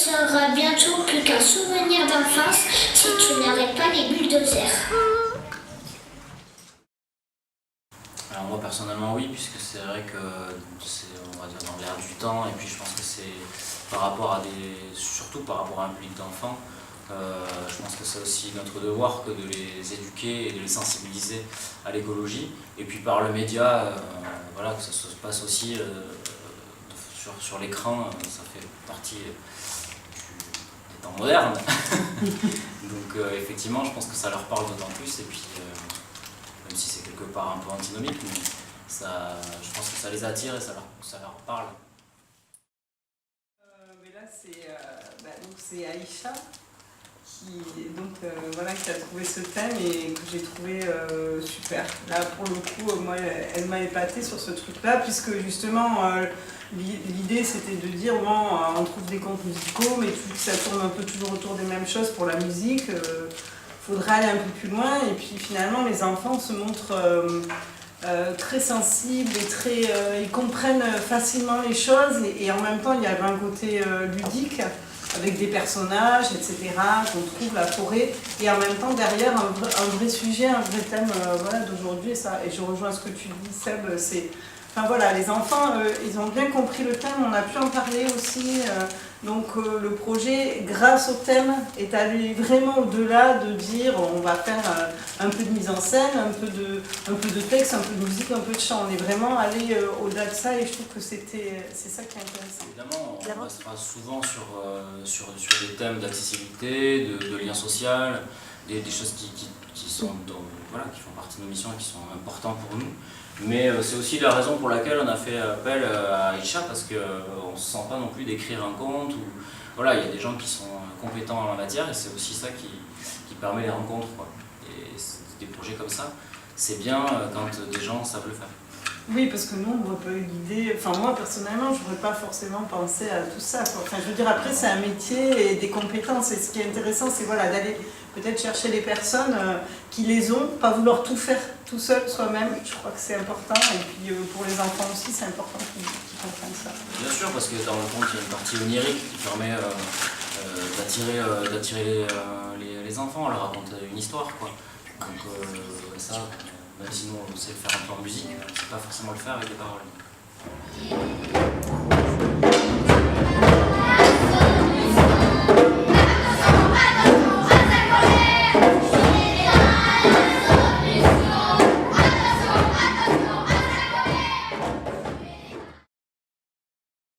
sera bientôt plus qu'un souvenir d'enfance si tu n'arrêtes pas les bulldozers. Alors moi personnellement oui, puisque c'est vrai que c'est, on va dire, dans l'air du temps, et puis je pense que c'est par rapport à surtout par rapport à un public d'enfants, je pense que c'est aussi notre devoir que de les éduquer et de les sensibiliser à l'écologie, et puis par le média, voilà, que ça se passe aussi sur l'écran, ça fait partie des temps modernes. Donc effectivement je pense que ça leur parle d'autant plus, et puis même si c'est quelque part un peu antinomique, mais ça, je pense que ça les attire et ça leur parle. Mais là c'est Aïcha qui a trouvé ce thème et que j'ai trouvé super. Là pour le coup, moi elle m'a épatée sur ce truc-là, puisque justement l'idée c'était de dire bon, on trouve des contes musicaux, mais vu que ça tourne un peu toujours autour des mêmes choses pour la musique, faudrait aller un peu plus loin, et puis finalement les enfants se montrent très sensibles et ils comprennent facilement les choses, et en même temps il y avait un côté ludique avec des personnages, etc., qu'on trouve la forêt, et en même temps derrière un vrai sujet, un vrai thème voilà, d'aujourd'hui, et je rejoins ce que tu dis Seb, c'est... Enfin voilà, les enfants, ils ont bien compris le thème, on a pu en parler aussi, donc le projet, grâce au thème, est allé vraiment au-delà de dire on va faire un peu de mise en scène, un peu de texte, un peu de musique, un peu de chant. On est vraiment allé au-delà de ça, et je trouve que c'est ça qui est intéressant. Évidemment, on restera souvent sur des thèmes d'accessibilité, de lien social, des choses qui font partie de nos missions et qui sont importantes pour nous. Mais c'est aussi la raison pour laquelle on a fait appel à Aïcha, parce qu'on ne se sent pas non plus d'écrire un conte. Voilà, il y a des gens qui sont compétents en la matière, et c'est aussi ça qui permet les rencontres, quoi. Et des projets comme ça, c'est bien quand des gens savent le faire. Oui, parce que nous, on n'aurait pas eu l'idée, enfin moi personnellement, je n'aurais pas forcément pensé à tout ça, quoi. Enfin, je veux dire, après c'est un métier et des compétences, et ce qui est intéressant, c'est voilà, d'aller peut-être chercher les personnes qui les ont, pas vouloir tout faire tout seul, soi-même, je crois que c'est important, et puis pour les enfants aussi, c'est important qu'ils comprennent ça. Bien sûr, parce que dans le conte, il y a une partie onirique qui permet d'attirer les enfants, leur raconter une histoire, quoi. Donc ça, même si nous on sait le faire un peu en musique, on ne sait pas forcément le faire avec des paroles.